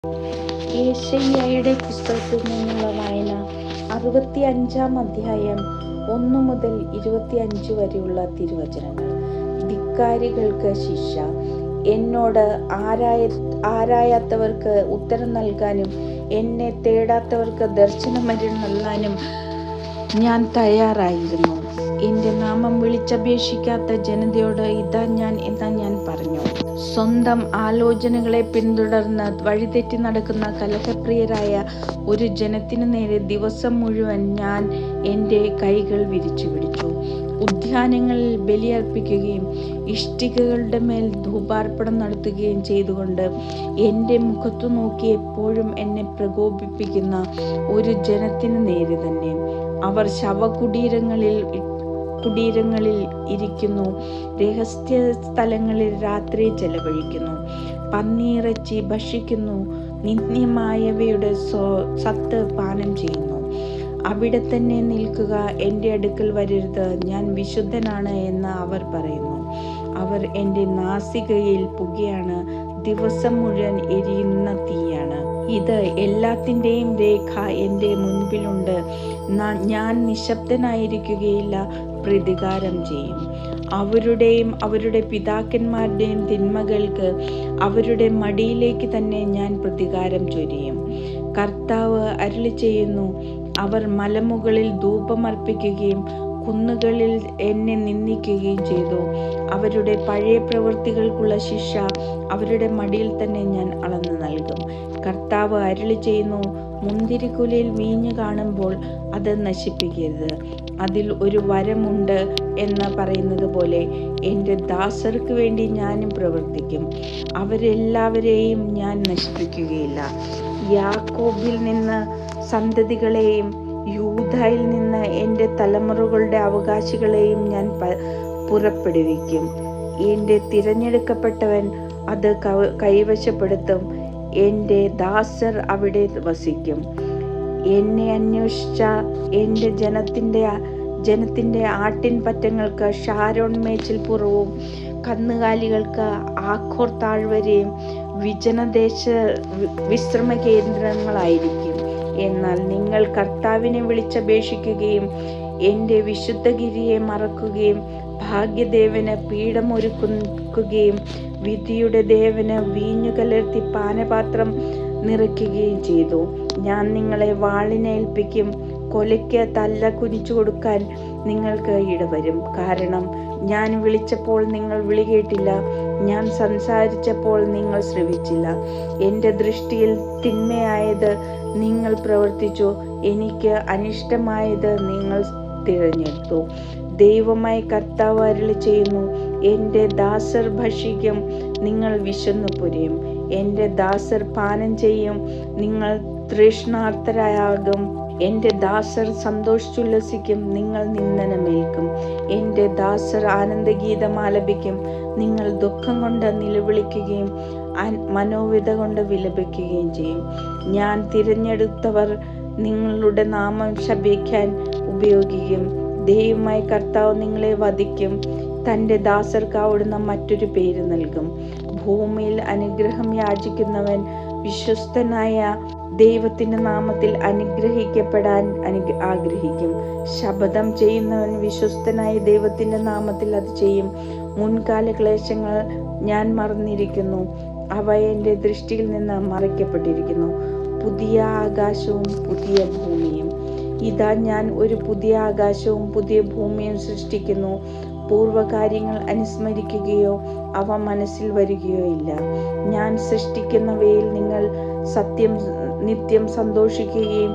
യെശയ്യായുടെ പുസ്തകത്തിൽ നിന്നുള്ള വായന 65-ാം അധ്യായം 1 മുതൽ 25 വരെയുള്ള തിരുവചനങ്ങൾ. ധിക്കാരികൾക്ക് ശിക്ഷ. എന്നോട് ആരായാത്തവർക്ക് ഉത്തരം നൽകാനും എന്നെ തേടാത്തവർക്ക് ദർശനമരുളാനും ഞാൻ തയ്യാറായിരുന്നു. എൻ്റെ നാമം വിളിച്ചപേക്ഷിക്കാത്ത ജനതയോട് ഇതാ ഞാൻ എന്ന് ഞാൻ പറഞ്ഞു. സ്വന്തം ആലോചനകളെ പിന്തുടർന്ന് വഴിതെറ്റി നടക്കുന്ന കലഹപ്രിയരായ ഒരു ജനത്തിനു നേരെ ദിവസം മുഴുവൻ ഞാൻ എൻ്റെ കൈകൾ വിരിച്ചു പിടിച്ചു. ഉദ്യാനങ്ങളിൽ ബലിയർപ്പിക്കുകയും ഇഷ്ടികകളുടെ മേൽ ധൂപാർപ്പണം നടത്തുകയും ചെയ്തുകൊണ്ട് എൻ്റെ മുഖത്തു നോക്കി എപ്പോഴും എന്നെ പ്രകോപിപ്പിക്കുന്ന ഒരു ജനത്തിനു നേരെ തന്നെ. അവർ ശവകുടീരങ്ങളിൽ ഇരിക്കുന്നു, രഹസ്യ സ്ഥലങ്ങളിൽ രാത്രി ചെലവഴിക്കുന്നു, പന്നിയിറച്ചി ഭക്ഷിക്കുന്നു, നിന്ദ്യമായവയുടെ സത്ത് പാനം ചെയ്യുന്നു. അവിടെ തന്നെ നിൽക്കുക, എൻ്റെ അടുക്കൽ വരരുത്, ഞാൻ വിശുദ്ധനാണ് എന്ന് അവർ പറയുന്നു. അവർ എൻ്റെ നാസികയിൽ പുകയാണ്, ദിവസം മുഴുവൻ എരിയുന്ന തീയാണ്. ഇത് എല്ലാത്തിൻ്റെയും രേഖ എൻ്റെ മുൻപിലുണ്ട്. ഞാൻ നിശബ്ദനായിരിക്കുകയില്ല, പ്രതികാരം ചെയ്യും. അവരുടെയും അവരുടെ പിതാക്കന്മാരുടെയും തിന്മകൾക്ക് അവരുടെ മടിയിലേക്ക് തന്നെ ഞാൻ പ്രതികാരം ചൊരിയും. കർത്താവ് അരുളിച്ചെയ്യുന്നു, അവർ മലമുകളിൽ ധൂപമർപ്പിക്കുകയും കുന്നുകളിൽ എന്നെ നിന്ദിക്കുകയും ചെയ്തു. അവരുടെ പഴയ പ്രവൃത്തികൾക്കുള്ള ശിക്ഷ അവരുടെ മടിയിൽ തന്നെ ഞാൻ അളന്നു നൽകും. കർത്താവ് അരുളിച്ചെയ്യുന്നു, മുന്തിരിക്കുലയിൽ വീഞ്ഞ് കാണുമ്പോൾ അത് നശിപ്പിക്കരുത്, അതിൽ ഒരു വരമുണ്ട് എന്ന് പറയുന്നത് പോലെ എൻ്റെ ദാസർക്ക് വേണ്ടി ഞാനും പ്രവർത്തിക്കും. അവരെല്ലാവരെയും ഞാൻ നശിപ്പിക്കുകയില്ല. യാക്കോബിൽ നിന്ന് സന്തതികളെയും യൂദായിൽ നിന്ന് എൻ്റെ തലമുറകളുടെ അവകാശികളെയും ഞാൻ പുറപ്പെടുവിക്കും. എൻ്റെ തിരഞ്ഞെടുക്കപ്പെട്ടവൻ അത് കൈവശപ്പെടുത്തും. എൻ്റെ ദാസർ അവിടെ വസിക്കും. എന്നെ അന്വേഷിച്ച എൻ്റെ ജനത്തിൻ്റെ ആട്ടിൻ പറ്റങ്ങൾക്ക് ഷാരോൺ മേച്ചിൽപ്പുറവും കന്നുകാലികൾക്ക് ആഖോർ താഴ്വരയും വിജനദേശ വിശ്രമ കേന്ദ്രങ്ങളായിരിക്കും. എന്നാൽ നിങ്ങൾ കർത്താവിനെ വിളിച്ചപേക്ഷിക്കുകയും എൻ്റെ വിശുദ്ധഗിരിയെ മറക്കുകയും ഭാഗ്യദേവന് പീഠമൊരുക്കുകയും വിധിയുടെ ദേവന് വീഞ്ഞു കലർത്തി പാനപാത്രം നിറയ്ക്കുകയും ചെയ്തു. ഞാൻ നിങ്ങളെ വാളിനേൽപ്പിക്കും, കൊലയ്ക്ക് തല്ല കുനിച്ചു കൊടുക്കാൻ നിങ്ങൾക്ക് ഇടവരും. കാരണം ഞാൻ വിളിച്ചപ്പോൾ നിങ്ങൾ വിളി കേട്ടില്ല, ഞാൻ സംസാരിച്ചപ്പോൾ നിങ്ങൾ ശ്രവിച്ചില്ല. എൻ്റെ ദൃഷ്ടിയിൽ തിന്മയായത് നിങ്ങൾ പ്രവർത്തിച്ചു, എനിക്ക് അനിഷ്ടമായത് നിങ്ങൾ തിരഞ്ഞെടുത്തു. ദൈവമായ കർത്താവ് അരുളിച്ചെയ്യുന്നു, എൻ്റെ ദാസർ ഭക്ഷിക്കും, നിങ്ങൾ വിശന്നു പൊരിയും. എൻ്റെ ദാസർ പാനം ചെയ്യും, നിങ്ങൾ തൃഷ്ണാർത്തരാകും. എൻ്റെ ദാസർ സന്തോഷിച്ചുല്ലസിക്കും, നിങ്ങൾ നിന്ദനമേൽക്കും. എൻ്റെ ദാസർ ആനന്ദഗീതം ആലപിക്കും, നിങ്ങൾ ദുഃഖം കൊണ്ട് നിലവിളിക്കുകയും മനോവിധ കൊണ്ട് വിലപിക്കുകയും ചെയ്യും. ഞാൻ തിരഞ്ഞെടുത്തവർ നിങ്ങളുടെ നാമം ശപിക്കാൻ ഉപയോഗിക്കും. ദൈവമായ കർത്താവ് നിങ്ങളെ വധിക്കും, തൻ്റെ ദാസർക്ക് അവിടുന്ന് മറ്റൊരു പേര് നൽകും. ഭൂമിയിൽ അനുഗ്രഹം യാചിക്കുന്നവൻ വിശ്വസ്തനായ ദൈവത്തിൻ്റെ നാമത്തിൽ അനുഗ്രഹിക്കപ്പെടാൻ ആഗ്രഹിക്കും. ശപഥം ചെയ്യുന്നവൻ വിശ്വസ്തനായ ദൈവത്തിൻ്റെ നാമത്തിൽ അത് ചെയ്യും. മുൻകാല ക്ലേശങ്ങൾ ഞാൻ മറന്നിരിക്കുന്നു, അവ എൻ്റെ ദൃഷ്ടിയിൽ നിന്ന് മറയ്ക്കപ്പെട്ടിരിക്കുന്നു. പുതിയ ആകാശവും പുതിയ ഭൂമിയും. ഇതാ ഞാൻ ഒരു പുതിയ ആകാശവും പുതിയ ഭൂമിയും സൃഷ്ടിക്കുന്നു. പൂർവ്വകാര്യങ്ങൾ അനുസ്മരിക്കുകയോ അവ മനസ്സിൽ വരികയോ ഇല്ല. ഞാൻ സൃഷ്ടിക്കുന്നവയിൽ നിങ്ങൾ നിത്യം സന്തോഷിക്കുകയും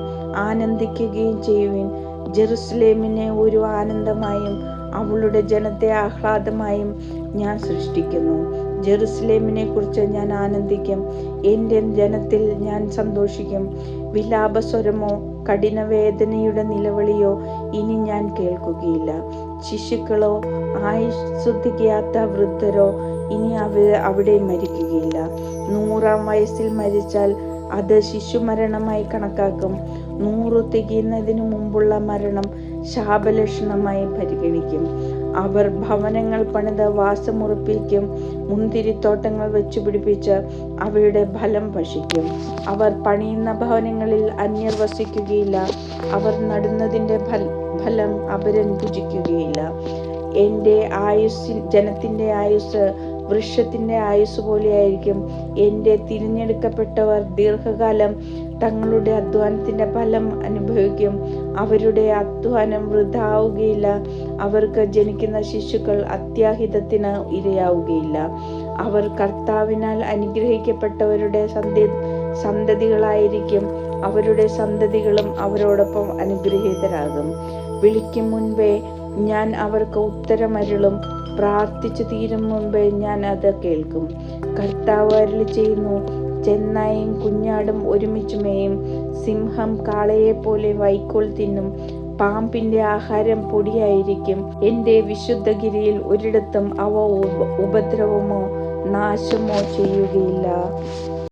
ആനന്ദിക്കുകയും ചെയ്യുവിൻ. ജെറുസലേമിനെ ഒരു ആനന്ദമായും അവളുടെ ജനത്തെ ആഹ്ലാദമായും ഞാൻ സൃഷ്ടിക്കുന്നു. ജെറുസലേമിനെ കുറിച്ച് ഞാൻ ആനന്ദിക്കും, എൻ്റെ ജനത്തിൽ ഞാൻ സന്തോഷിക്കും. വിലാപസ്വരമോ കഠിനവേദനയുടെ നിലവിളിയോ ഇനി ഞാൻ കേൾക്കുകയില്ല. ശിശുക്കളോ ആയുസ്സുതിക്കാത്ത വൃദ്ധരോ ഇനി അവിടെ മരിക്കുകയില്ല. 100-ാം വയസ്സിൽ മരിച്ചാൽ അത് ശിശുമരണമായി കണക്കാക്കും. 100 തികയുന്നതിനു മുമ്പുള്ള മരണം ശാപലക്ഷണമായി പരിഗണിക്കും. അവർ ഭവനങ്ങൾ പണിത് വാസമുറപ്പിക്കും, മുന്തിരിത്തോട്ടങ്ങൾ വെച്ചുപിടിപ്പിച്ച് അവയുടെ ഫലം ഭക്ഷിക്കും. അവർ പണിയുന്ന ഭവനങ്ങളിൽ അന്യർ വസിക്കുകയില്ല, അവർ നടുന്നതിൻ്റെ ഫലം അപരൻ ഭുജിക്കുകയില്ല. എൻ്റെ ജനത്തിൻ്റെ ആയുസ് വൃക്ഷത്തിൻ്റെ ആയുസ് പോലെയായിരിക്കും. എൻ്റെ തിരഞ്ഞെടുക്കപ്പെട്ടവർ ദീർഘകാലം തങ്ങളുടെ അധ്വാനത്തിൻ്റെ ഫലം അനുഭവിക്കും. അവരുടെ അധ്വാനം വൃഥാവുകയില്ല. അവർക്ക് ജനിക്കുന്ന ശിശുക്കൾ അത്യാഹിതത്തിന് ഇരയാവുകയില്ല. അവർ കർത്താവിനാൽ അനുഗ്രഹിക്കപ്പെട്ടവരുടെ സന്തതികളായിരിക്കും. അവരുടെ സന്തതികളും അവരോടൊപ്പം അനുഗ്രഹീതരാകും. വിളിക്കും മുൻപേ ഞാൻ അവർക്ക് ഉത്തരമരുളും, പ്രാർത്ഥിച്ചു തീരും മുൻപേ ഞാൻ അത് കേൾക്കും. കർത്താവ് അരുളി ചെയ്യുന്നു, ചെന്നായും കുഞ്ഞാടും ഒരുമിച്ച് മേയും, സിംഹം കാളയെപ്പോലെ വൈക്കോൽ തിന്നും, പാമ്പിൻ്റെ ആഹാരം പൊടിയായിരിക്കും. എൻ്റെ വിശുദ്ധഗിരിയിൽ ഒരിടത്തും അവ ഉപദ്രവമോ നാശമോ ചെയ്യുകയില്ല.